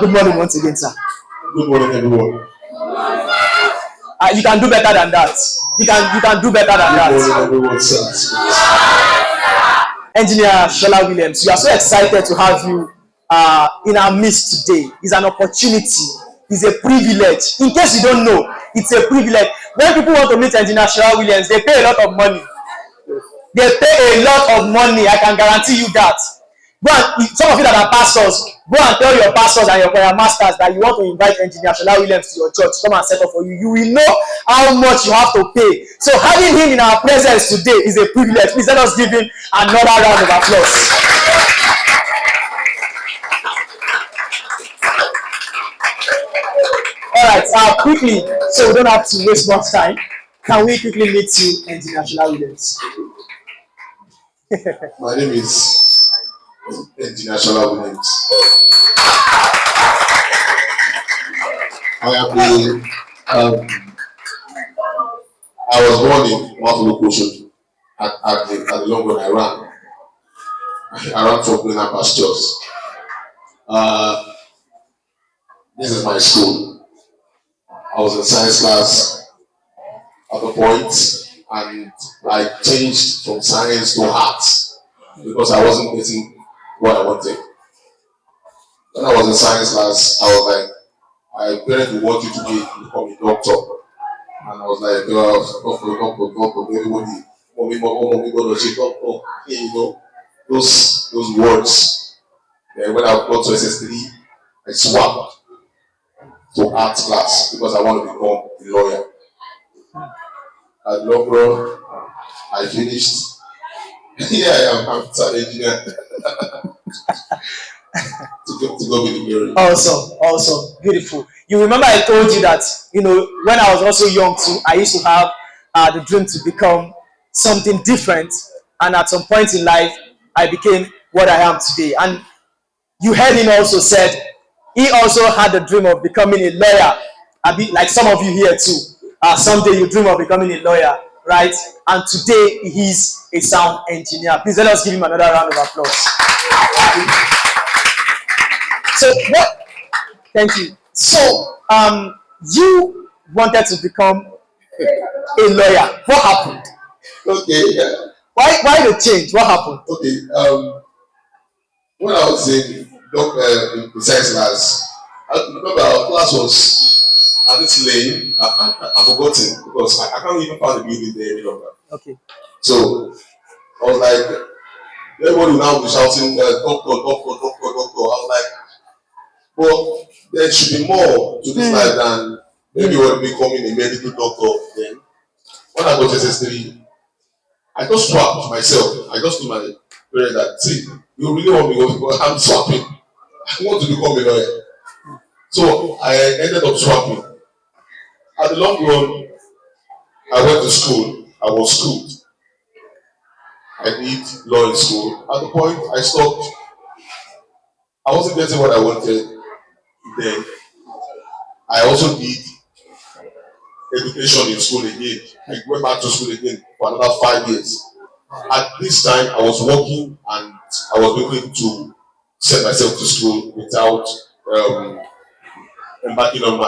good morning once again, sir. Good morning, everyone. You can do better than that. You can do better than that. Good morning, everyone, sir. Engineer Shola Williams, we are so excited to have you in our midst today. It's an opportunity. It's a privilege. In case you don't know, it's a privilege. When people want to meet Engineer Shola Williams, they pay a lot of money. They pay a lot of money. I can guarantee you that. Go and, some of you that are pastors, go and tell your pastors and your choir masters that you want to invite Engineer Shola Williams to your church to come and set up for you. You will know how much you have to pay. So having him in our presence today is a privilege. Please let us give him another round of applause. All right, quickly, so we don't have to waste much time. Can we quickly meet you, Engineer Shola Williams? My name is Engineer Shola Williams. I was born in Oshodi at the long run. I ran for greener pastures. This is my school. I was in science class at the point, and I changed from science to arts because I wasn't getting what I wanted. When I was in science class, I was like, my parents want you to become a doctor. And I was like, everybody, mommy, go to doctor. You know, those words. And when I got to SS3, I swapped to art class because I want to become a lawyer. At long run, I finished. Yeah, I'm an engineer. to go with the glory. Awesome, beautiful. You remember I told you that, when I was also young too, I used to have the dream to become something different, and at some point in life, I became what I am today. And you heard him also said he also had the dream of becoming a lawyer. Like some of you here too. Someday you dream of becoming a lawyer, right? And today he's a sound engineer. Please let us give him another round of applause. So what? Thank you. So you wanted to become a lawyer. What happened? Okay. Yeah. Why the change? What happened? Okay. When I was in science class, I remember our class was at this lane. I forgotten because I can't even find the building there any longer. Okay. So I was like, everybody will now be shouting, doctor. I was like, well, there should be more to this life than maybe becoming a medical doctor. Then when I got to SS3, I just swapped myself. I just told my parents that, see, you really want me to go, I'm swapping. I want to become a lawyer. So I ended up swapping. At the long run, I went to school. I was schooled. I did law in school. At the point I stopped, I wasn't getting what I wanted. Then I also did education in school again. I went back to school again for another 5 years. At this time, I was working and I was able to send myself to school without embarking on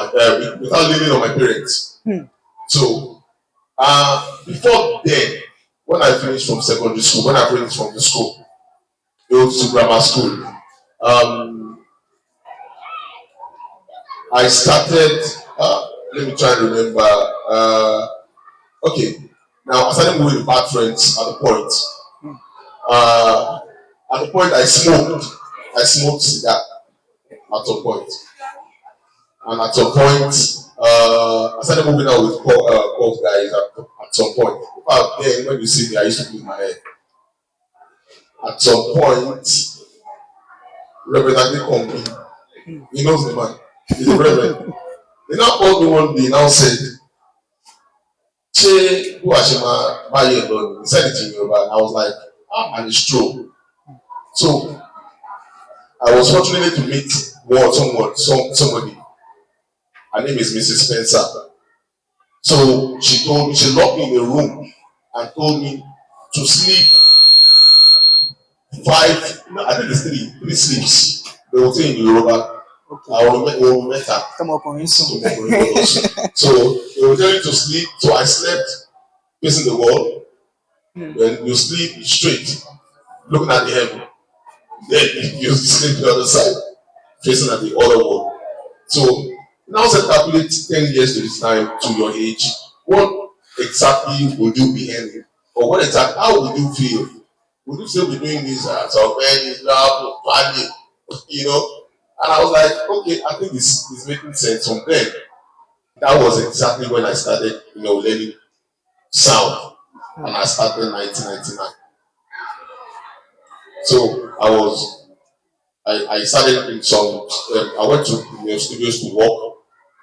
without leaning on my parents. So before then, when I finished from secondary school, when I finished from the school, Ewutuntun Grammar School, I started. Let me try to remember. Okay, now I started moving with bad friends at the point. At the point, I smoked cigar at some point, and at some point, I started moving out with cold guys at some point. Then when you see me, I used to clean my hair. At some point, Reverend Agri, he knows the man. He's a reverend. They now called me one day and now said, Che, who Ashima Baye Lord? He said it in Yoruba. And I was like, and it's true. So I was fortunate to meet somebody. Her name is Mrs. Spencer. So she locked me in a room and told me to sleep I think it's three sleeps. They will say in Yoruba. Okay. We met her. Come on, So they were telling me to sleep. So I slept facing the wall. When you sleep straight, looking at the heaven, then you sleep the other side, facing at the other wall. So now set calculate 10 years to this time to your age. What exactly would you be earning? Or what exactly, how would you feel? Would you still be doing this so value, you know? And I was like, okay, I think this is making sense from then. That was exactly when I started, learning sound. And I started in 1999. So I started in some, I went to studios to work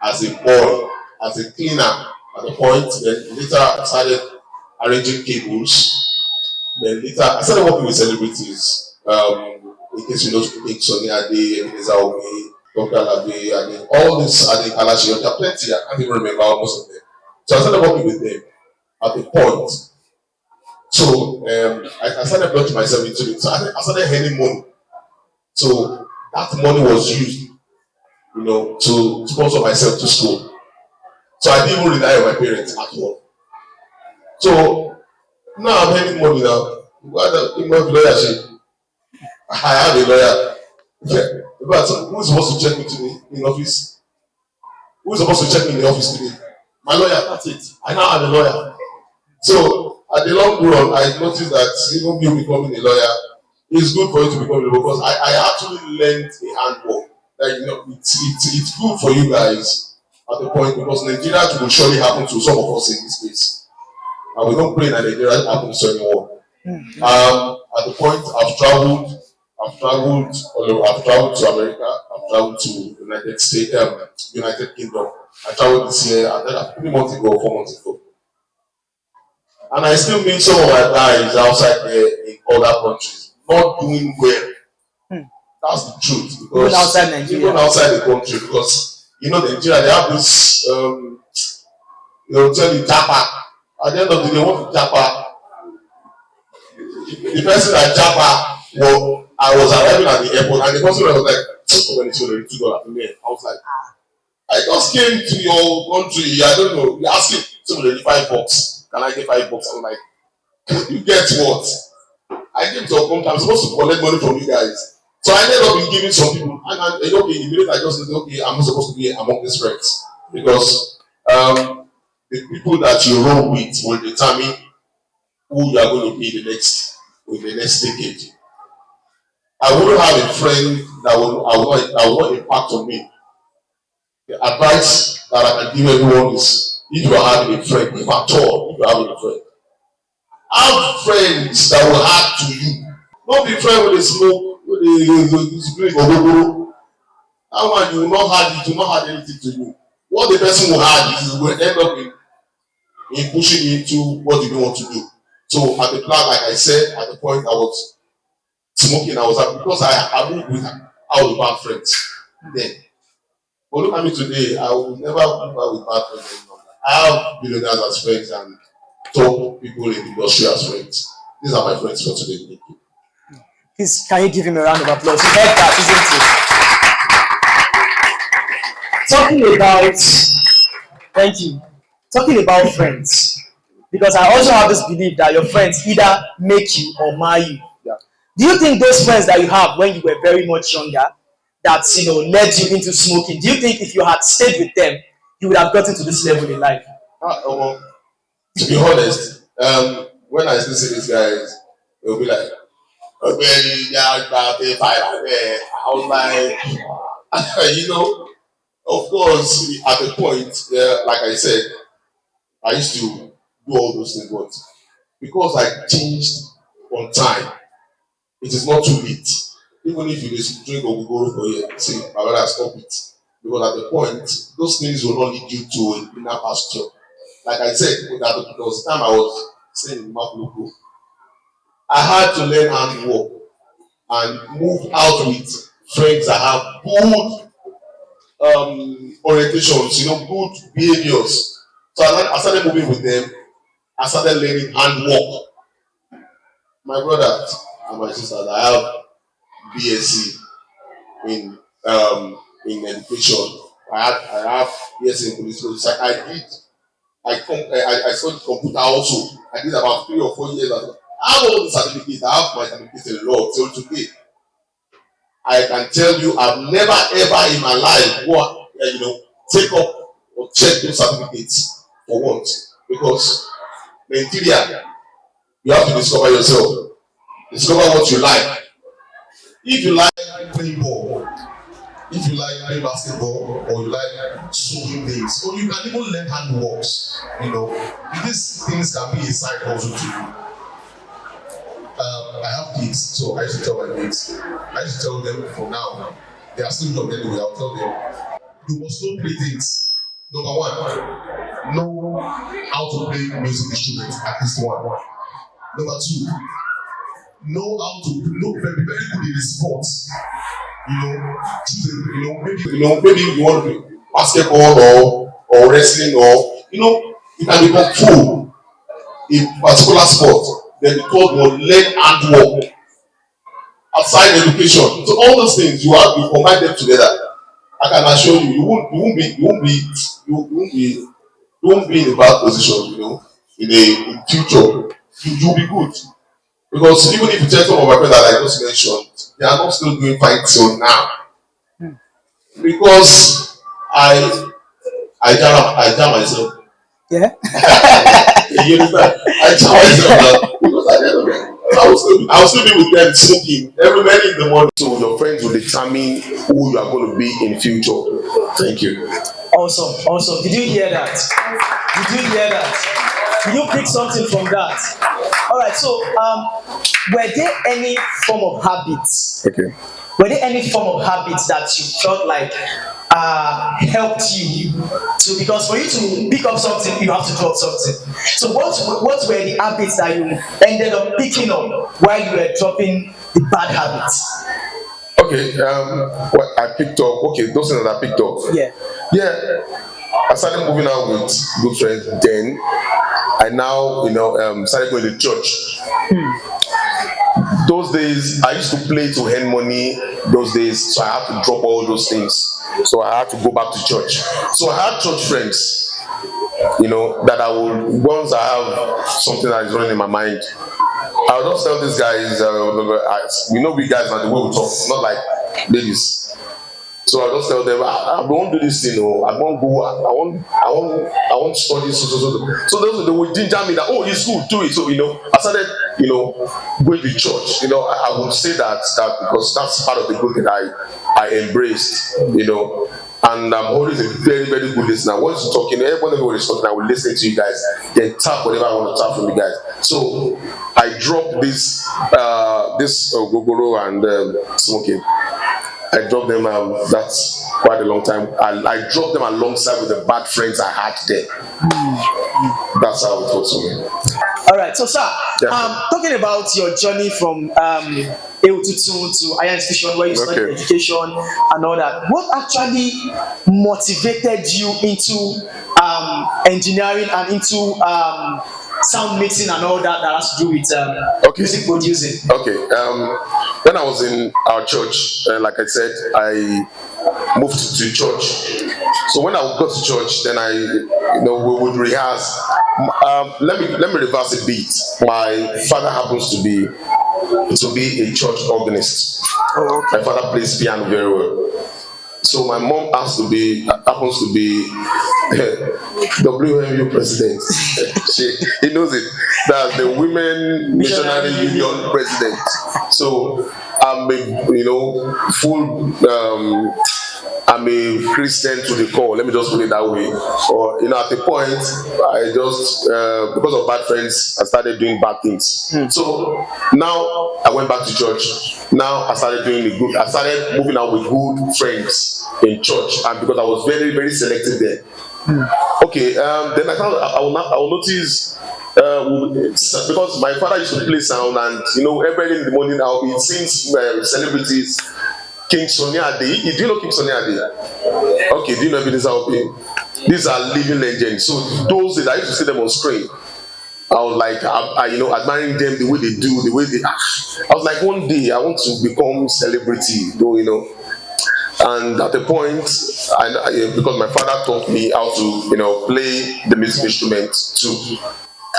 as a boy, as a cleaner at the point. Then later I started arranging cables. Then later I started working with celebrities. In case you know, King Sonny Ade, Ebenezer Obey, Dr. Labe, and then all this Ade Kalashi. There are plenty, I can't even remember most of them. So I started working with them at the point. So I started blocking myself into it. So I started earning money. So that money was used, to sponsor myself to school. So I didn't even rely on my parents at all. So now I'm earning money now. I have a lawyer. Okay. But who's supposed to check me today in office? Who's supposed to check me in the office today? My lawyer, that's it. I now have a lawyer. So at the long run, I noticed that even me becoming a lawyer is good for you to become a lawyer because I actually learned a handwork. Like it's good for you guys at the point because Nigeria will surely happen to some of us in this case. And we don't pray that Nigeria happens to anyone. At the point I've traveled all over. I've traveled to America, I've traveled to United States, United Kingdom. I traveled this year, and then 3 months ago, 4 months ago. And I still meet some of my guys outside there in other countries, not doing well. That's the truth. Because even outside Nigeria, even outside the country, because Nigeria, they have this tell you japa. At the end of the day, what japa? The person that japa, well, I was arriving at the airport, and the person was like, when it's $2 to me, I was like, I just came to your country. I don't know. You asking somebody $5. Can I get $5? I'm like, you get what? I came to a company. I'm supposed to collect money from you guys. So I ended up giving some people. And okay, the minute I just said, okay, I'm not supposed to be among these friends. Because the people that you roll with will determine who you are going to be in the next decade. I wouldn't have a friend that will not impact on me. The advice that I can give everyone is if you are having a friend, if at all, if you are having a friend, have friends that will add to you. Don't be friends with a smoke, with a spirit of Ogogoro. That one you will not add anything to you. What the person will add is will end up in pushing you into what you don't want to do. So at the plan, like I said, at the point I was smoking, I was happy because I moved with all the bad friends then. But look at me today, I will never move with bad friends anymore. I have billionaires as friends and top people in the industry as friends. These are my friends for today. Thank you. Please, can you give him a round of applause? You heard that, isn't it? Talking about, thank you. Talking about friends, because I also have this belief that your friends either make you or mar you. Yeah. Do you think those friends that you have when you were very much younger, that led you into smoking, do you think if you had stayed with them, you would have gotten to this level in life? To be honest, when I still see these guys, they'll be like, okay, I was like, of course, at the point, like I said, I used to do all those things, but because I changed on time, it is not too late. Even if you just drink or go for it, see, I rather stop it. Because at the point, those things will not lead you to a greener pasture. Like I said, that there was time I was staying in Maputo, I had to learn handwork and move out with friends that have good orientations, good behaviors. So I started moving with them. I started learning handwork. My brothers and my sisters, I have BSc in in education. I have years in police. So I studied computer also. I did about 3 or 4 years. I have all the certificates. I have my certificates in law till today. I can tell you, I've never ever in my life take up or check those certificates for what? Because Nigeria, you have to discover yourself. Discover what you like. If you like playing ball, if you like playing basketball, or you like sewing things, or you can even learn handworks, these things can be a side hustle too. I have kids, so I used to tell my kids, I used to tell them for now, they are still young anyway, I'll tell them, you must know 3 things. Number 1, know how to play music instruments, at least one. Number 2, know how to look very, very good in the sports. Maybe you want to play basketball or wrestling, or you can become full in particular sport. Then the third one, learn handwork outside education. So all those things you combine them together. I can assure you, you won't be in a bad position. In future, you'll be good. Because even if you check some of my friends that I just mentioned, they are not still doing fine till now. Because I jam myself. Yeah. You understand? I jam myself now. Because at the end of it, I will still be with them smoking every morning in the morning. So your friends will determine who you are going to be in future. Thank you. Awesome. Did you hear that? Did you pick something from that? All right. So, were there any form of habits? Okay. Were there any form of habits that you felt like helped you to, because for you to pick up something, you have to drop something. So what were the habits that you ended up picking up while you were dropping the bad habits? Okay, what I picked up, those things that I picked up. Yeah. I started moving out with good friends. Then I now, started going to church. Those days, I used to play to earn money. Those days, so I had to drop all those things. So I had to go back to church. So I had church friends, that I would, once I have something that is running in my mind, I'll just tell these guys, we guys are the way we talk, not like ladies. So I just tell them, I won't do this thing, I won't go, I won't study, so they would ginger me that, it's good, do it. So, I started, going to church, I would say that because that's part of the good that I embraced, and I'm always a very, very good listener. Once you're talking, everybody is talking, I will listen to you guys, then tap whatever I want to tap from you guys. So I dropped this gogoro and smoking. I dropped them, that's quite a long time. I dropped them alongside with the bad friends I had there. That's how it was for me. All right, so sir, talking about your journey from Ewutuntun to higher institution where you studied education and all that, what actually motivated you into engineering and into sound mixing and all that has to do with music producing? When I was in our church, like I said, I moved to church. So when I got to church, then we would rehearse. Let me reverse a bit. My father happens to be a church organist. My father plays piano very well. So my mom happens to be WMU president. He knows it. That's the Women Missionary Union president. So I'm I'm a Christian to the core. Let me just put it that way. Or at a point, I just because of bad friends, I started doing bad things. So now I went back to church. Now I started moving out with good friends in church, and because I was very, very selective there. Then I thought I will notice. Because my father used to play sound, and every in the morning I'll be seeing celebrities. King Sunny Ade. Do you know King Sunny Ade? Okay, do you know Ebenezer Obey? These are living legends. So those days I used to see them on screen. I was like, admiring them, the way they do, the way they act. I was like, one day I want to become celebrity, And at the point, because my father taught me how to, play the music instrument too.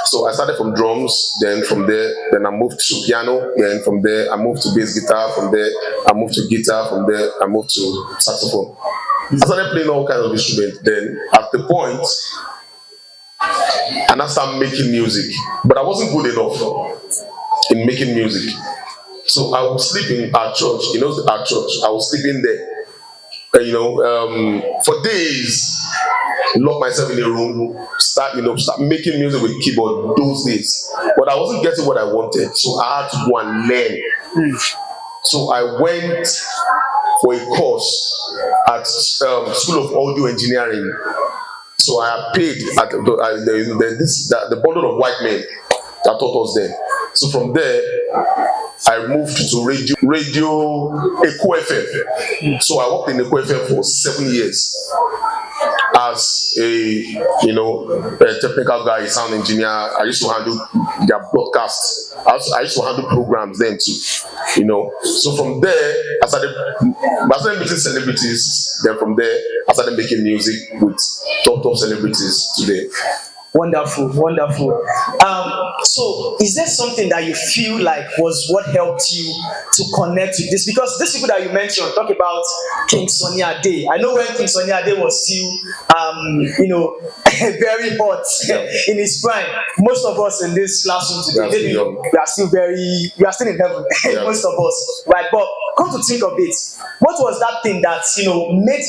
So I started from drums, then from there, then I moved to piano, then from there I moved to bass guitar, from there I moved to guitar, from there I moved to saxophone. I started playing all kinds of instruments. Then at the point, and I started making music, but I wasn't good enough in making music. So I would sleep in our church, our church. I was sleeping there, for days. Lock myself in a room, start making music with keyboard those days. But I wasn't getting what I wanted, so I had to go and learn. So I went for a course at School of Audio Engineering. So I paid at the bundle of white men that taught us there. So from there, I moved to radio Echo FM. So I worked in Echo FM for 7 years as a technical guy, a sound engineer. I used to handle their broadcasts. I used to handle programs then too. So from there, I started meeting celebrities. Then from there, I started making music with top celebrities today. Wonderful. So is there something that you feel like was what helped you to connect with this? Because these people that you mentioned talk about King Sunny Ade. I know when King Sunny Ade was still very hot in his prime. Most of us in this classroom today, maybe we are still in heaven. Most of us, right? But come to think of it, what was that thing that made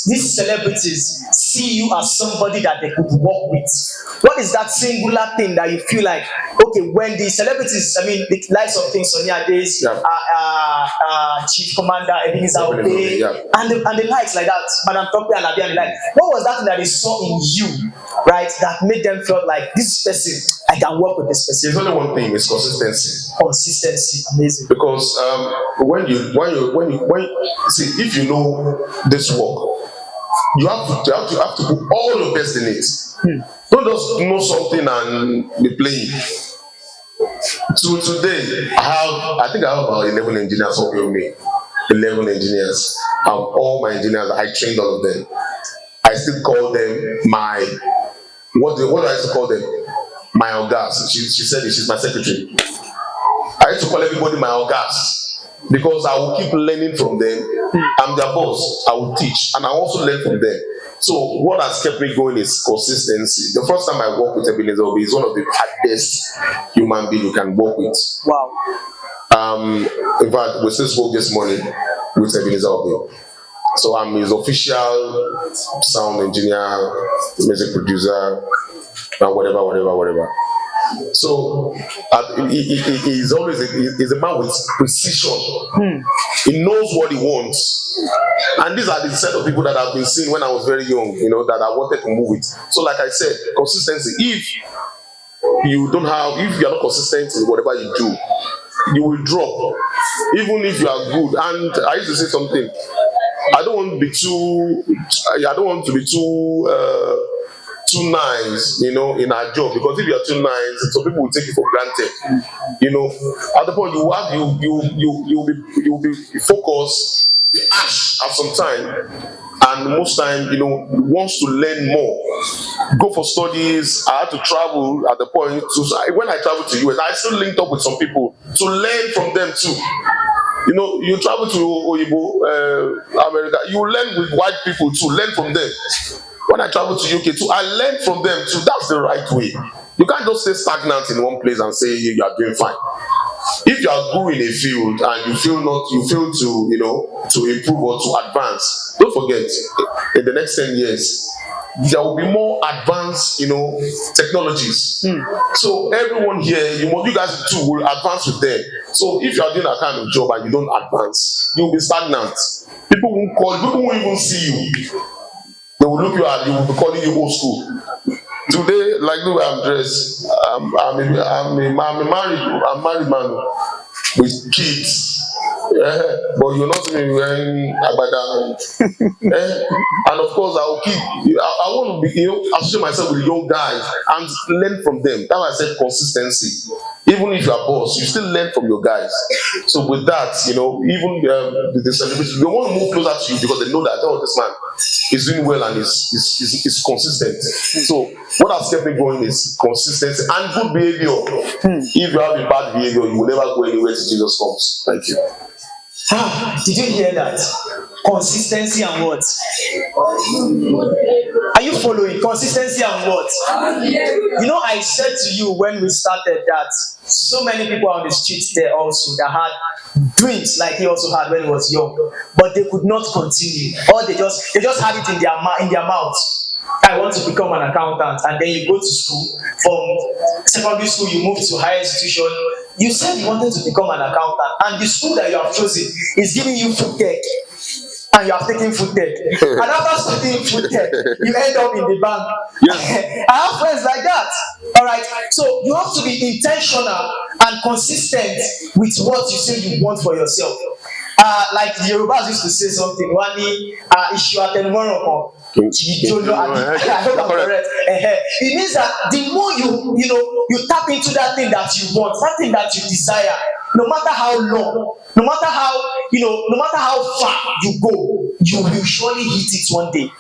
these celebrities see you as somebody that they could work with? What is that singular thing that you feel like, okay, when the celebrities, the likes of King Sunny Ade, Chief Commander Ebenezer Obey, and the likes like that, Madam Tope Alabi and the like, what was that thing that they saw in you, right, that made them feel like this person, I can work with this person? There's only one thing: it's consistency. Consistency, amazing. Because when you see, if you know this work, you have to put all your best in it. Don't just know something and be playing. So today, I think I have about 11 engineers working with me. 11 engineers. All my engineers, I trained all of them. I still call them my, what do I used to call them? My August. She said she's my secretary. I used to call everybody my August because I will keep learning from them. I'm their boss. I will teach and I also learn from them. So what has kept me going is consistency. The first time I worked with Ebenezer Obey, he's one of the hardest human beings you can work with. Wow. In fact, we still spoke this morning with Ebenezer Obey. So I'm his official sound engineer, music producer, and whatever. So he's always he's a man with precision. He knows what he wants. And these are the set of people that I've been seeing when I was very young, that I wanted to move with. So like I said, consistency. If you are not consistent in whatever you do, you will drop. Even if you are good. And I used to say something. I don't want to be too nice, in our job, because if you are too nice, some people will take you for granted. At the point you will be focused, be ash at some time, and most time, wants to learn more, go for studies. I had to travel at the point. When I traveled to US, I still linked up with some people to learn from them too. You travel to Oyibo, America, you learn with white people to learn from them. When I travel to UK too, I learned from them too. That's the right way. You can't just stay stagnant in one place and say you are doing fine. If you are good in a field and you feel to improve or to advance, don't forget, in the next 10 years, there will be more advanced, technologies. So everyone here, you guys too will advance with them. So if you are doing that kind of job and you don't advance, you will be stagnant. People won't even see you. They will look you at, you will be calling you old school. Today, like the way I'm dressed, I'm a married man with kids. But you're not even wearing agbada. And of course, I will keep. I want to be, associate myself with young guys and learn from them. That's why I said consistency. Even if you are boss, you still learn from your guys. So with that, even the celebrities, they want to move closer to you because they know that this man is doing well and is consistent. So what has kept me going is consistency and good behavior. If you have a bad behavior, you will never go anywhere till Jesus comes. Thank you. Did you hear that? Consistency and what? Are you following? Consistency and what? I said to you when we started that so many people on the streets there also that had dreams like he also had when he was young, but they could not continue, or they just had it in their mouth. I want to become an accountant, and then you go to school. From secondary school, you move to higher institution. You said you wanted to become an accountant, and the school that you have chosen is giving you food tech, and you have taken food tech. And after studying food tech, you end up in the bank. Yes. I have friends like that. All right. So you have to be intentional and consistent with what you say you want for yourself. Like the Yorubas used to say something. Wani, issue at I hope I'm correct. It means that the more you tap into that thing that you want, that thing that you desire, no matter how long, no matter how far you go, you will surely hit it one day.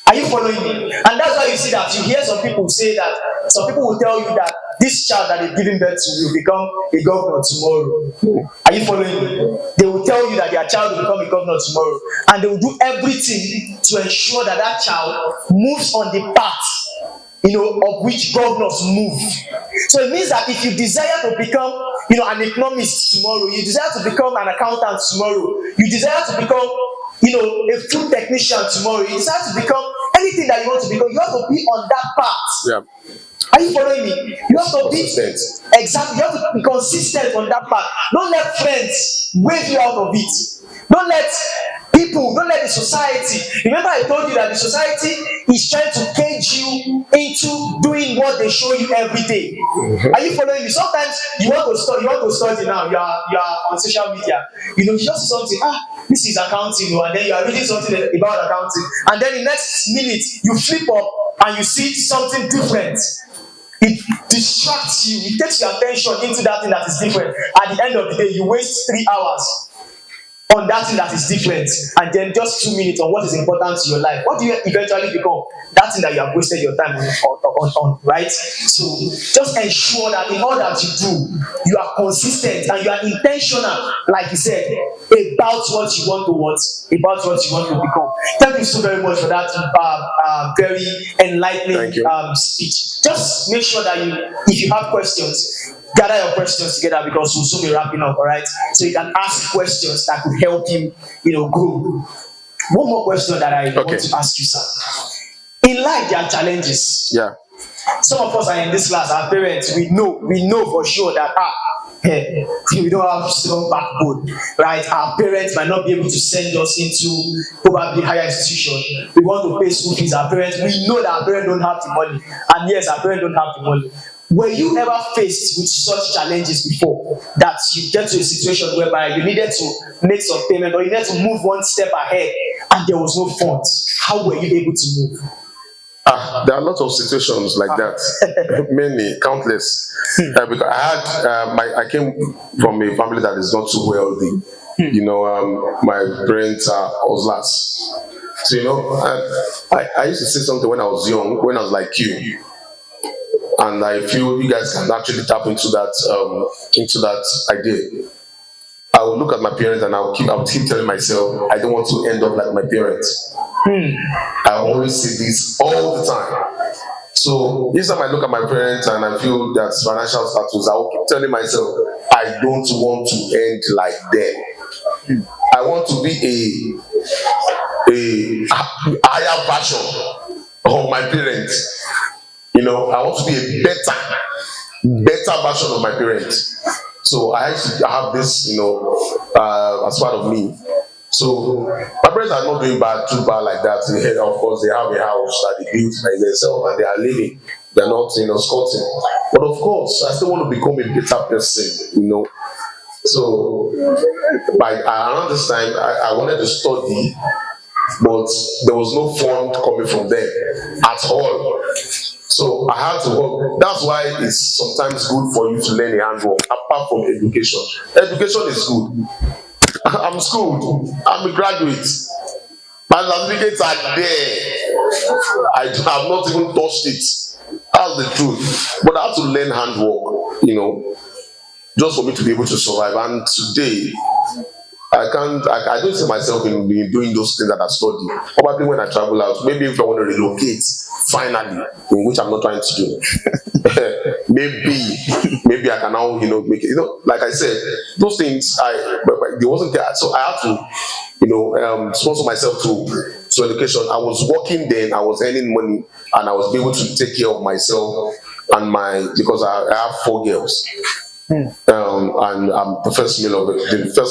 Are you following me? And that's why you see that you hear some people say that some people will tell you that this child that they're giving birth to will become a governor tomorrow. Are you following me? They will tell you that their child will become a governor tomorrow, and they will do everything to ensure that that child moves on the path of which governors move. So it means that if you desire to become an economist tomorrow, you desire to become an accountant tomorrow, you desire to become a food technician tomorrow, you decide to become anything that you want to become, you have to be on that path. Yeah. Are you following me? You have to be consistent. You have to be consistent on that path. Don't let friends wave you out of it. Don't let the society. Remember, I told you that the society is trying to cage you into doing what they show you every day. Are you following me? Sometimes you want to study now. You are on social media. You just see something. This is accounting, and then you are reading something about accounting, and then the next minute you flip up and you see something different. It distracts you. It takes your attention into that thing that is different. At the end of the day, you waste 3 hours on that thing that is different, and then just 2 minutes on what is important to your life. What do you eventually become? That thing that you have wasted your time on, right? So just ensure that in all that you do, you are consistent and you are intentional, like you said, about what you want to become. Thank you so very much for that very enlightening speech. Just make sure that if you have questions, gather your questions together, because we'll soon be wrapping up, all right? So you can ask questions that could help you, grow. One more question that I want to ask you, sir. In life, there are challenges. Yeah. Some of us are in this class, our parents, we know for sure that we don't have strong backbone, right? Our parents might not be able to send us into probably higher institution. We want to pay school fees. We know that our parents don't have the money, and yes, our parents don't have the money. Were you ever faced with such challenges before, that you get to a situation whereby you needed to make some payment, or you needed to move one step ahead and there was no funds? How were you able to move? There are lots of situations like that, many, countless. Because I came from a family that is not too wealthy. My parents are hustlers. So I used to say something when I was young, when I was like you, and I feel you guys can actually tap into that idea. I would look at my parents and I would keep telling myself, I don't want to end up like my parents. I always say this all the time. So each time I look at my parents and I feel that financial status, I will keep telling myself, I don't want to end like them. I want to be a higher version of my parents. I want to be a better version of my parents. So I actually have this, as part of me. So my parents are not doing too bad like that. Of course, they have a house that they built by themselves and they are living. They're not, squatting. But of course, I still want to become a better person, So around this time, I wanted to study, but there was no fund coming from them at all. So I had to work. That's why it's sometimes good for you to learn a handwork, apart from education. Education is good. I'm schooled. I'm a graduate. My certificates are there. I have not even touched it. That's the truth. But I have to learn handwork, just for me to be able to survive. And today, I don't see myself in doing those things that I study. Probably when I travel out, maybe if I want to relocate, finally, which I'm not trying to do. maybe I can now, make it. Like I said, those things, they wasn't there. So I had to, sponsor myself to education. I was working then, I was earning money, and I was able to take care of myself and because I have 4 girls. And I'm the first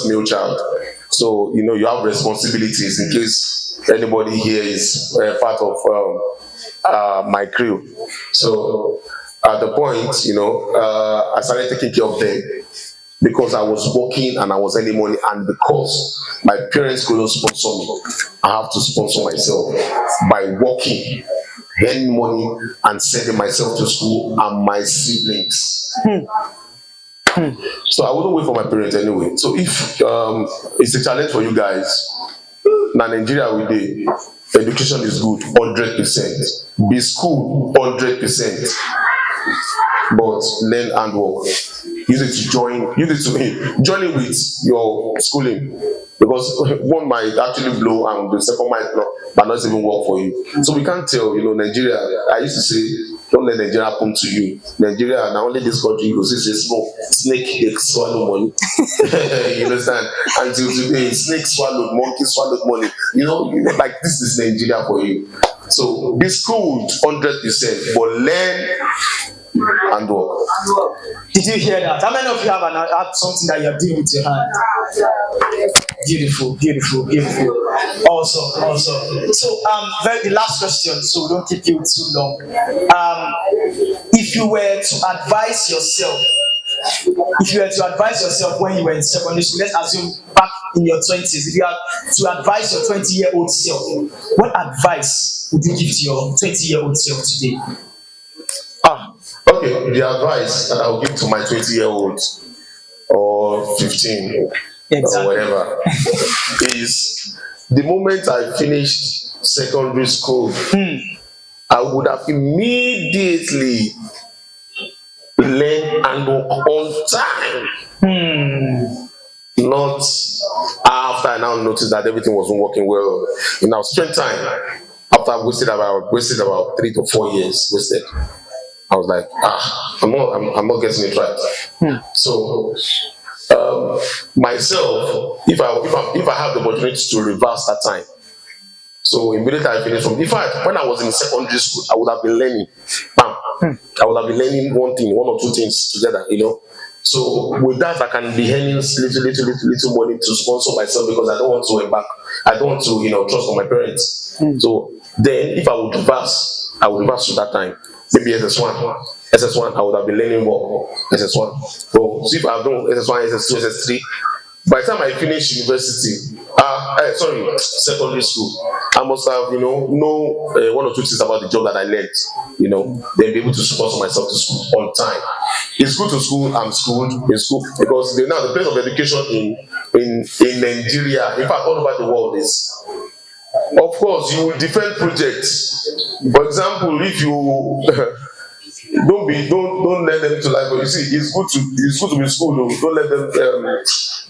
male child. So you have responsibilities in case anybody here is part of my crew. So at the point, I started taking care of them because I was working and I was earning money, and because my parents couldn't sponsor me, I have to sponsor myself by working, earning money, and sending myself to school and my siblings. So I wouldn't wait for my parents anyway. So if it's a challenge for you guys, now Nigeria we did, education is good, 100%. Be school, 100%. But learn handwork. Use it to join in with your schooling. Because one might actually blow and the second might not even work for you. So we can't tell, Nigeria, I used to say, don't let Nigeria come to you. Nigeria, now only this country, because it's a small snake, they swallow money. You understand? Until today, snake swallowed, monkey swallowed money. Like this is Nigeria for you. So be schooled 100%, but learn and work. Did you hear that? How many of you have something that you're doing with your hand? Beautiful. Awesome. So the last question, so we don't keep you too long. If you were to advise yourself when you were in secondary school, let's assume back in your 20s, if you had to advise your 20-year-old self, what advice would you give to your 20-year-old self today? Okay, the advice that I'll give to my 20-year-old or 15 or whatever is, the moment I finished secondary school, I would have immediately learned and work on time. Not after I now noticed that everything wasn't working well. I spent time after I wasted about 3 to 4 years wasted. I was like, I'm not getting it right. So myself, if I have the opportunity to reverse that time, so immediately I finished from. In fact, when I was in secondary school, I would have been learning. I would have been learning one or two things together, So with that, I can be earning little money to sponsor myself, because I don't want to embark. I don't want to, trust on my parents. So then, if I would reverse to that time. Maybe SS1, I would have been learning more. SS1. So if I've done SS1, SS2, SS3, by the time I finish university, secondary school, I must have, know 1 or 2 things about the job that I learned, then be able to sponsor myself to school on time. It's good to school, I'm schooled in school, because now the place of education in Nigeria, in fact all over the world, is, of course, you will defend projects. For example, if you don't let them to lie, but you see, it's good to be schooled.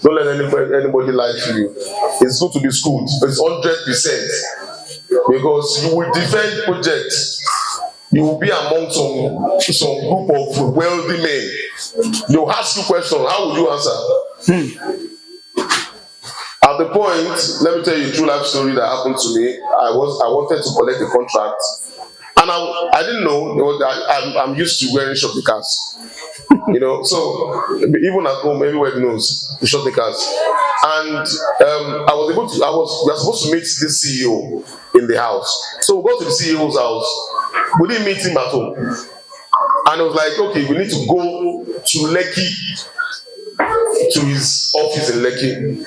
Don't let anybody lie to you. It's good to be schooled. It's 100%, because you will defend projects. You will be among some group of wealthy men. They'll ask you questions. How would you answer? At the point, let me tell you a true life story that happened to me. I wanted to collect a contract, and I didn't know. I'm used to wearing short knickers, So even at home, everybody knows the short knickers. And we were supposed to meet the CEO in the house. So we go to the CEO's house. We didn't meet him at home, and I was like, okay, we need to go to Lekki to his office in Lekki.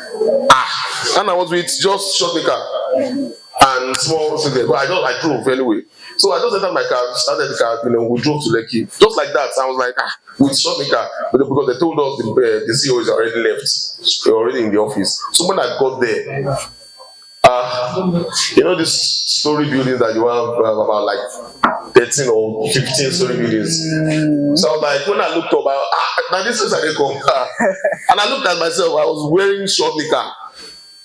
And I was with just short car and small cigarette. But I drove anyway. So I just entered my car, started the car, we drove to Lekki. Just like that. So I was like, with short car. Because they told us the CEO is already left. They're already in the office. So when I got there, this story buildings that you have about like 13 or 15 story buildings. So I was like, when I looked up, now this is how they come. And I looked at myself, I was wearing short knicker.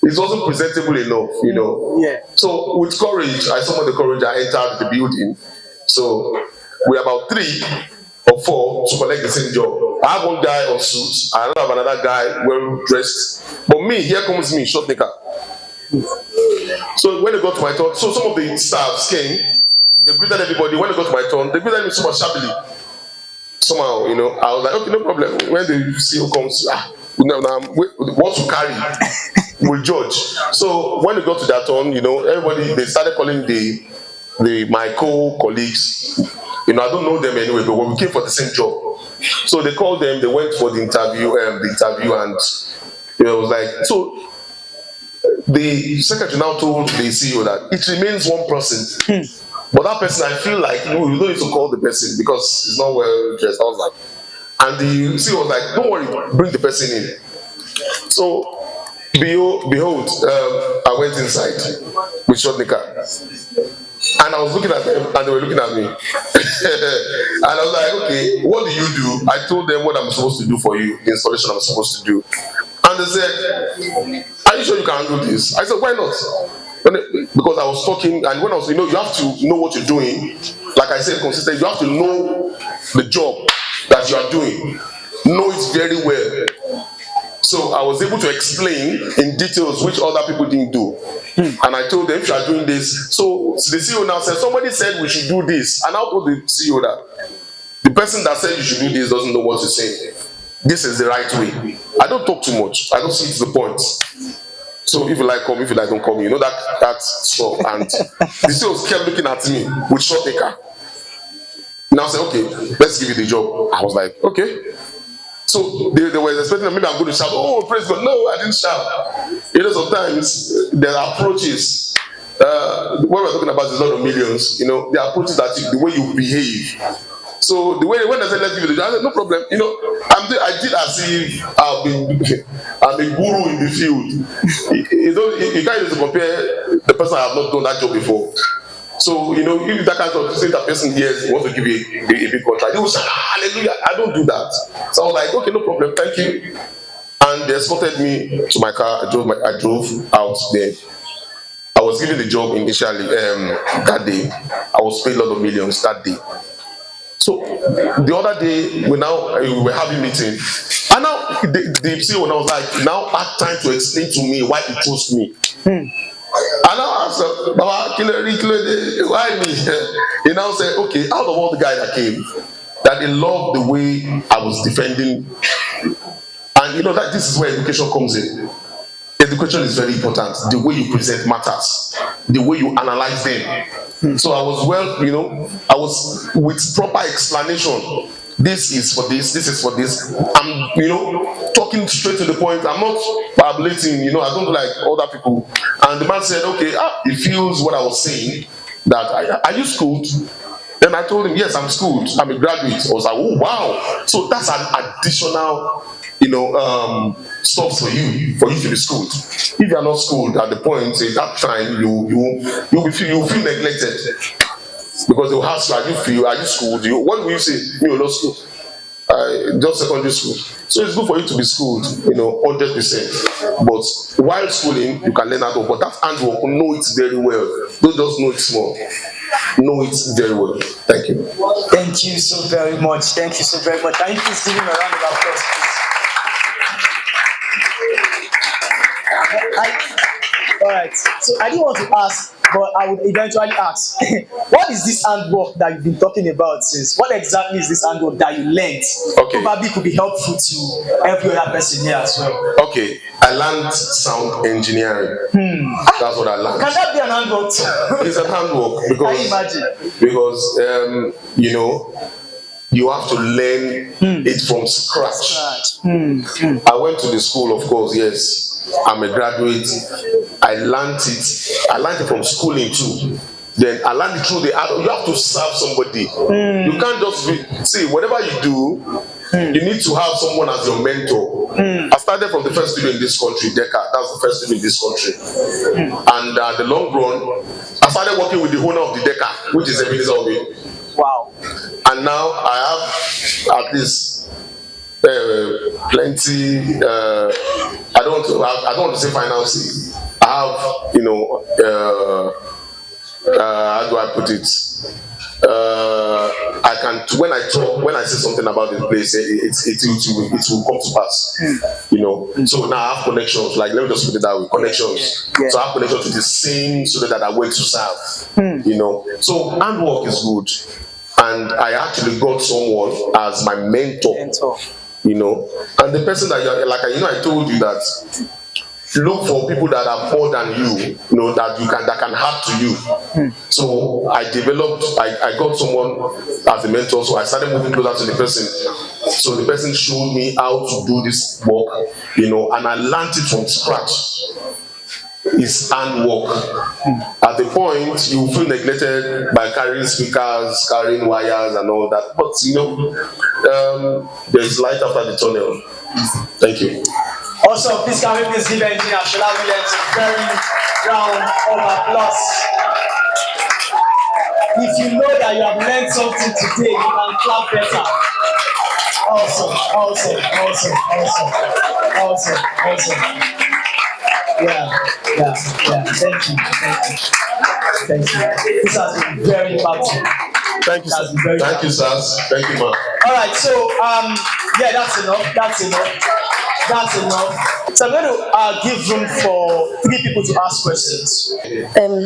It wasn't presentable enough, Yeah. So with courage, I summoned the courage, I entered the building. So we're about 3 or 4 to collect the same job. I have one guy on suit, I don't have another guy well dressed. But me, here comes me, short knicker. So when they got to my turn, so some of the staffs came, they greeted everybody. When they got to my turn, they greeted me so much shabbily. Somehow, I was like, okay, no problem. When the CEO comes, what to carry, we'll judge. So when they got to that turn, everybody, they started calling my co-colleagues. I don't know them anyway, but when we came for the same job. So they called them, they went for the interview, and it was like, so the secretary now told the CEO that it remains one person. But that person, I feel like you don't need to call the person because he's not well dressed. I was like, and the CEO was like, don't worry, bring the person in. So behold, I went inside with short knicker. And I was looking at them and they were looking at me. And I was like, okay, what do you do? I told them what I'm supposed to do for you, the installation I'm supposed to do. And they said, are you sure you can do this? I said, why not? Because I was talking, and when I was, you have to know what you're doing. Like I said, consistent, you have to know the job that you are doing. Know it very well. So I was able to explain in details which other people didn't do. And I told them, if you are doing this. So the CEO now said, somebody said we should do this. And I told the CEO that the person that said you should do this doesn't know what to say. This is the right way. I don't talk too much. I don't see to the point. So if you like, come. If you like, don't come. That stuff. And the CEO kept looking at me with short car. Now I said, okay, let's give you the job. I was like, okay. So they were expecting maybe I'm going to shout, oh, praise God. No, I didn't shout. Sometimes there are approaches. What we're talking about is a lot of millions. There are approaches that the way you behave. So the way when I said let's give you the job, I said no problem. I did as if I'm a guru in the field. You can't even compare the person I have not done that job before. So if that kind of say that person here wants to give you a big contract, they will say hallelujah. I don't do that. So I was like, okay, no problem, thank you. And they escorted me to my car. I drove out there. I was given the job initially that day. I was paid a lot of millions that day. So the other day we were having meeting, and now the CEO now was like, now had time to explain to me why he chose me. And I asked her, Baba, why me? He now said, okay, out of all the guys that came, that they loved the way I was defending. And that this is where education comes in. Education is very important. The way you present matters. The way you analyze them. So I was I was with proper explanation. This is for this is for this. I'm, talking straight to the point. I'm not parabolating, I don't do like other people. And the man said, okay, he feels what I was saying, that are you schooled? Then I told him, yes, I'm schooled. I'm a graduate. I was like, oh, wow. So that's an additional, stuff for you to be schooled. If you are not schooled at the point, at that time, you'll feel neglected. Because they'll ask you, are you schooled? What will you say? Me, not school. Just secondary school. So it's good for you to be schooled, 100%. But while schooling, you can learn how to. But that handwork, know it very well. Don't just know it small. Know it very well. Thank you. Thank you so very much. Thank you so very much. Can you please give him a round of applause, please? All right. So I didn't want to ask, but I would eventually ask. What is this handwork that you've been talking about since? What exactly is this handwork that you learned? Okay. Probably could be helpful to every other person here as well. Okay. I learned sound engineering. That's what I learned. Can that be an handwork? It's a handwork because. Can you imagine? Because you have to learn it from scratch. I went to the school, of course, yes. I'm a graduate. I learned it from schooling too. Then I learned it through the adult. You have to serve somebody. You can't just see whatever you do. You need to have someone as your mentor. I started from the first studio in this country, Deca. That's the first studio in this country. And the long run, I started working with the owner of the Deca, which is a minister of it. Wow. And now I have at least plenty. I don't want to say financing. I have, you know, how do I put it? I can, when I say something about this place, it will come to pass. You know. So now I have connections. Like, let me just put it that way, connections. Yeah. So I have connections to the same student that I went to serve. You know. So handwork is good, and I actually got someone as my mentor. You know, and the person that I told you that. Look for people that are more than you, you know, that can help to you. So I got someone as a mentor, so I started moving closer to the person. So the person showed me how to do this work, you know, and I learned it from scratch. It's handwork. At the point, you feel neglected by carrying speakers, carrying wires and all that. But, you know, there is light after the tunnel. Thank you. Also, please can we please give Engineer Shola Williams a very round of applause. If you know that you have learned something today, you can clap better. Awesome. Yeah. Thank you. This has been very impactful. Thank you, sir. Thank you, sir. Thank you, ma'am. All right, so yeah, that's enough. So I'm going to give room for 3 people to ask questions.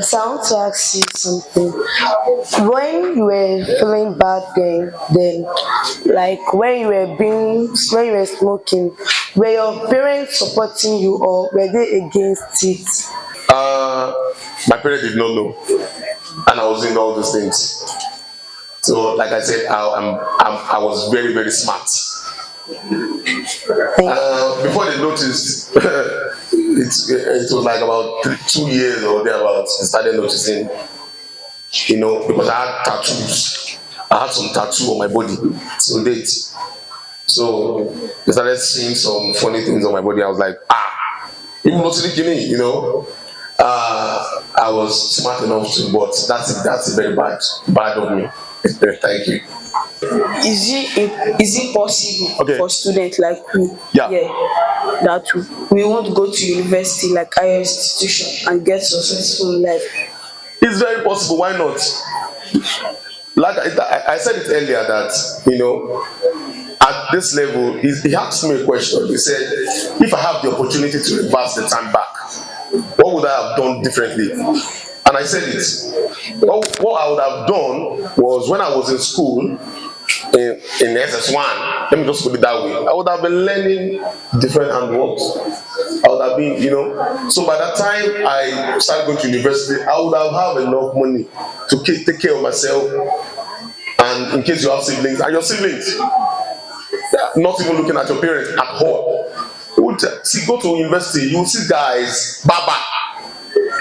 So I want to ask you something. When you were feeling bad then like when you were smoking, were your parents supporting you or were they against it? My parents did not know, and I was doing all those things. So, like I said, I was very, very smart. Before they noticed, it was like about 2 years or thereabouts, they started noticing, you know, because I had tattoos. I had some tattoo on my body till date. So they started seeing some funny things on my body. I was like, even not you know. I was smart enough to, but that's very bad of me. Thank you. Is it possible for students like we that we want to go to university like higher institution and get successful in life? It's very possible. Why not? Like I said it earlier that, you know, at this level, he asked me a question. He said, if I have the opportunity to reverse the time back, what would I have done differently? And I said it. What I would have done was, when I was in school, in SS1, let me just put it that way, I would have been learning different handworks. I would have been, you know, so by the time I started going to university, I would have enough money to take care of myself. And in case you have siblings, and your siblings, not even looking at your parents at all. You would see, go to university, you will see guys, Baba,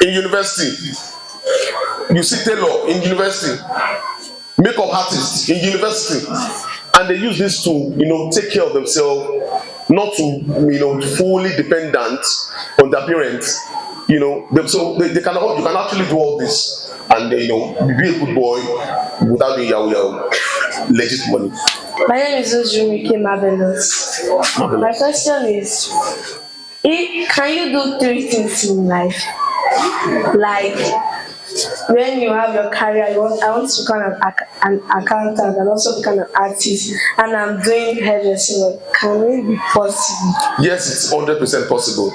in university. You see tailor in university, makeup artists in university, and they use this to, you know, take care of themselves, not to, you know, fully dependent on their parents. You know, so you can actually do all this, and you know, be a good boy without doing your legit money. My name is Ojumike Marvelous. My question is, can you do 3 things in life? Like, when you have your career, I want to become an accountant and also become an artist, and I'm doing hairdressing. Can it be possible? Yes, it's 100% possible.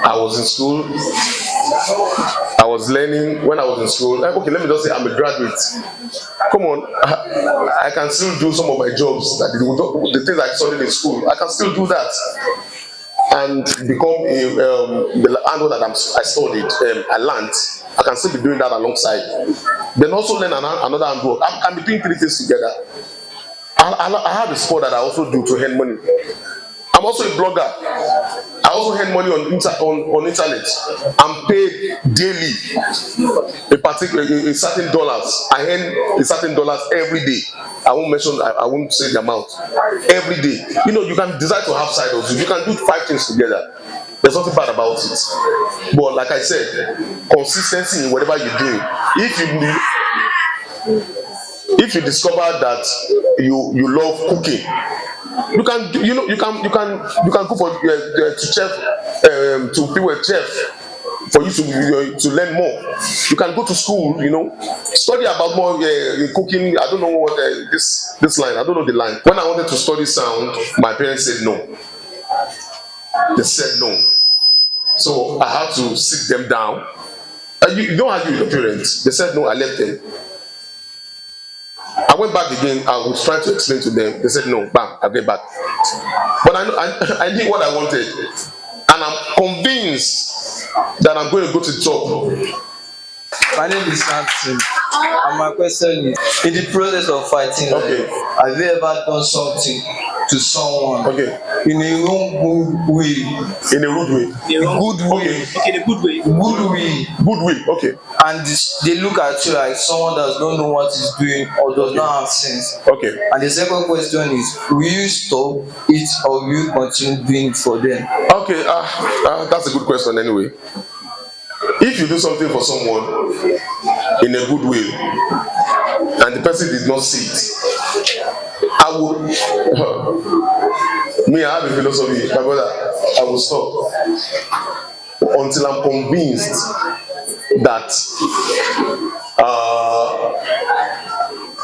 I was in school. I was learning when I was in school. Okay, let me just say I'm a graduate. Come on, I can still do some of my jobs, the things I studied in school. I can still do that and become the handle that I studied. I learned. I can still be doing that alongside. then also learn another handwork. I can be doing three things together. I have a sport that I also do to earn money. I'm also a blogger. I also earn money on internet. I'm paid daily a certain dollars. I earn a certain dollars every day. I won't mention. I won't say the amount. Every day. You know, you can decide to have side hustles. You can do 5 things together. There's nothing bad about it. But like I said, consistency in whatever you're doing. If you discover that you love cooking, you can go for to chef to be a chef for you to learn more. You can go to school, study about more cooking. I don't know what this line. I don't know the line. When I wanted to study sound, my parents said no. They said no. So I had to sit them down. You don't argue with your parents. They said no. I left them. I went back again. I was trying to explain to them. They said no. Bam, I get back. But I knew what I wanted, and I'm convinced that I'm going to go to the top. My name is Samson, and my question is: in the process of fighting, have you ever done something to someone in a wrong way? In a rude way. Good way. Okay, the good way. Good way. Good way. Okay. And they look at you like someone that does not know what he's doing or does not have sense. Okay. And the second question is: will you stop it or will you continue doing it for them? Okay. That's a good question. Anyway, if you do something for someone in a good way and the person did not see it, I would. Me, I have a philosophy, my brother. I will stop until I'm convinced that.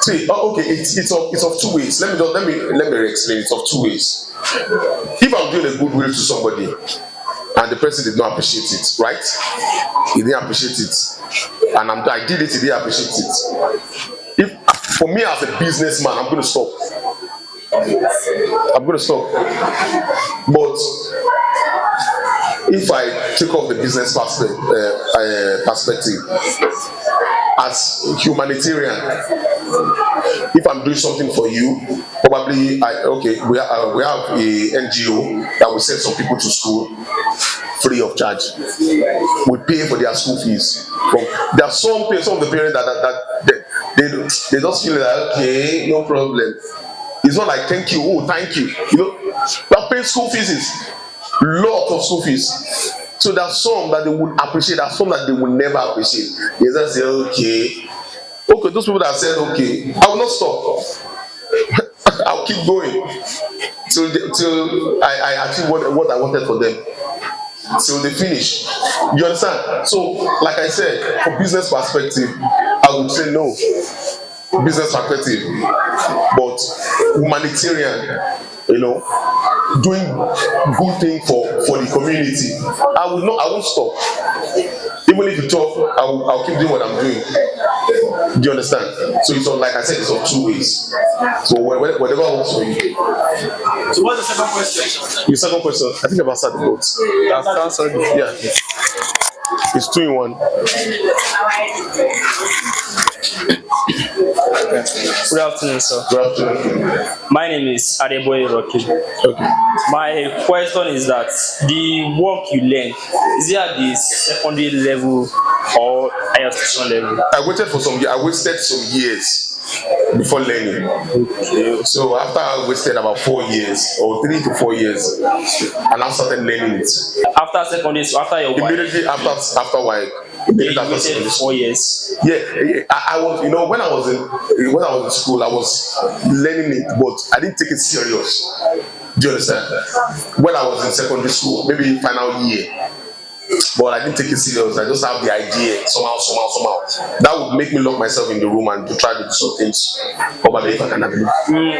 It's of two ways. Let me explain. It's of two ways. If I'm doing a goodwill to somebody and the person did not appreciate it, right? He didn't appreciate it, and I did it. He didn't appreciate it. If for me as a businessman, I'm going to stop. But if I take off the business perspective as humanitarian, if I'm doing something for you, probably we have a NGO that will send some people to school free of charge. We pay for their school fees. There are some of the parents that they just feel like, okay, no problem. It's not like thank you, thank you. But paying school fees is lot of school fees. So there are some that they would appreciate, there are some that they will never appreciate. They just say, okay, those people that said okay, I will not stop. I'll keep going till I achieve what I wanted for them. Till they finish. You understand? So, like I said, from business perspective, I would say no. Business perspective, but humanitarian, doing good thing for the community. I won't stop. Even if you talk, I'll keep doing what I'm doing. Do you understand? So it's like I said, it's of two ways. So whatever works for you. So what's the second question? Your second question, I think I've answered the both. I've answered it. Yeah. It's 2 in 1. Good afternoon, sir. Good afternoon. My name is Adeboye Rocky. Okay. My question is that the work you learn, is it at the secondary level or higher institution level? I wasted some years before learning. Okay. So after I wasted about 4 years or 3 to 4 years, and I started learning it. After secondary, so after your wife? Immediately after wife. You waited 4 years. Yeah, I was. When I was in school, I was learning it, but I didn't take it serious. Do you understand? When I was in secondary school, maybe final year, but I didn't take it serious. I just have the idea somehow. That would make me lock myself in the room and to try to do some things. Probably if I can have it.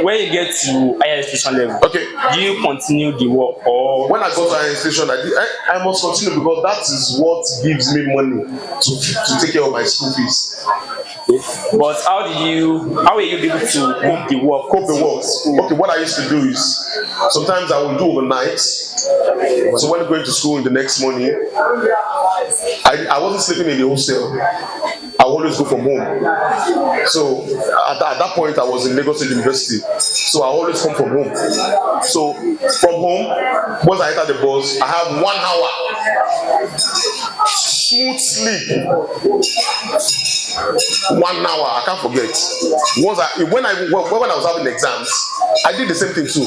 When you get to higher institution level, okay, do you continue the work or? When I got to higher institution, I must continue because that is what gives me money to take care of my school fees. But how were you able to cope the work? Okay, what I used to do is sometimes I will do overnight. So when going to school in the next morning, I wasn't sleeping in the hostel. I always go from home. So at that point, I was in Lagos State University. So I always come from home. So from home, once I enter the bus, I have 1 hour smooth sleep. 1 hour, I can't forget. When I was having exams, I did the same thing too.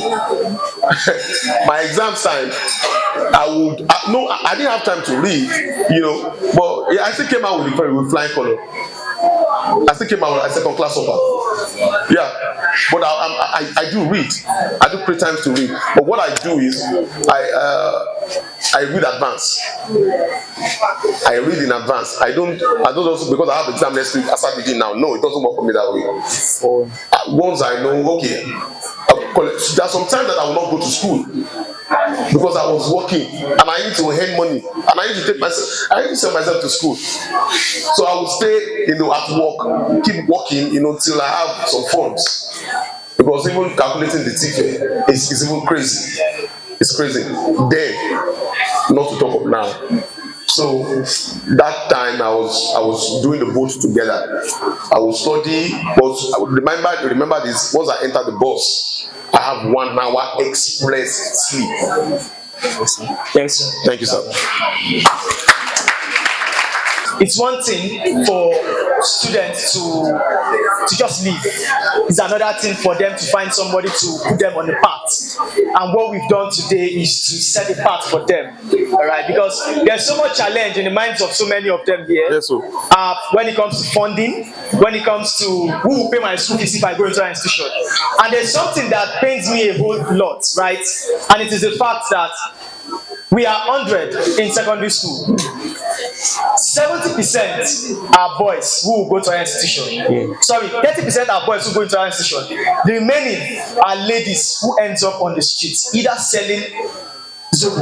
My exam time, I didn't have time to read, but I still came out with flying color. I still came out with a second class upper. Yeah, but I do read. I do pray times to read. But what I do is I read advance. I read in advance. I don't also, because I have exam next week, I start reading now. No, it doesn't work for me that way. Once I know, okay, there are some times that I will not go to school because I was working and I need to earn money and I need to send myself to school. So I will stay, at work, keep working, till I have some funds. Because even calculating the ticket is even crazy. It's crazy. Then, not to talk of now. So that time I was doing the both together. I will study, but remember this, once I enter the bus, I have 1 hour express sleep. Yes. Thank you, sir. It's one thing for students to just leave. It's another thing for them to find somebody to put them on the path. And what we've done today is to set the path for them. All right, because there's so much challenge in the minds of so many of them here. Yes, sir. When it comes to funding, when it comes to who will pay my school fees if I go into an institution. And there's something that pains me a whole lot, right? And it is the fact that we are 100 in secondary school. 70% are boys who will go to our institution. Sorry, 30% are boys who go into our institution. The remaining are ladies who ends up on the streets, either selling zobo,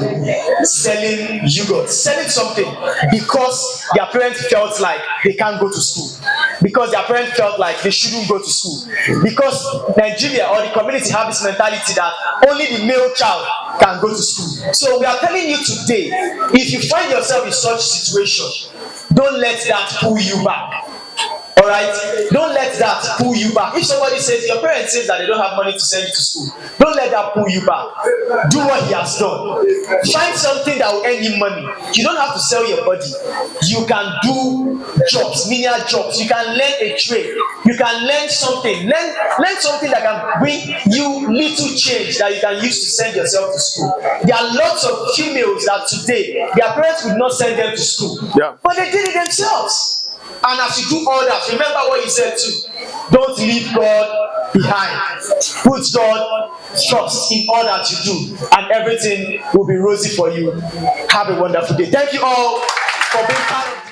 selling yogurt, selling something because their parents felt like they can't go to school, because their parents felt like they shouldn't go to school, because Nigeria or the community have this mentality that only the male child can go to school. So we are telling you today, if you find yourself in such situation, don't let that pull you back. Alright? Don't let that pull you back. If somebody says, your parents says that they don't have money to send you to school, don't let that pull you back. Do what he has done. Find something that will earn him money. You don't have to sell your body. You can do jobs, menial jobs. You can learn a trade. You can learn something. Learn something that can bring you little change that you can use to send yourself to school. There are lots of females that today, their parents would not send them to school. Yeah. But they did it themselves. And as you do all that, remember what he said too. Don't leave God behind. Put God first in all that you do, and everything will be rosy for you. Have a wonderful day. Thank you all for being part of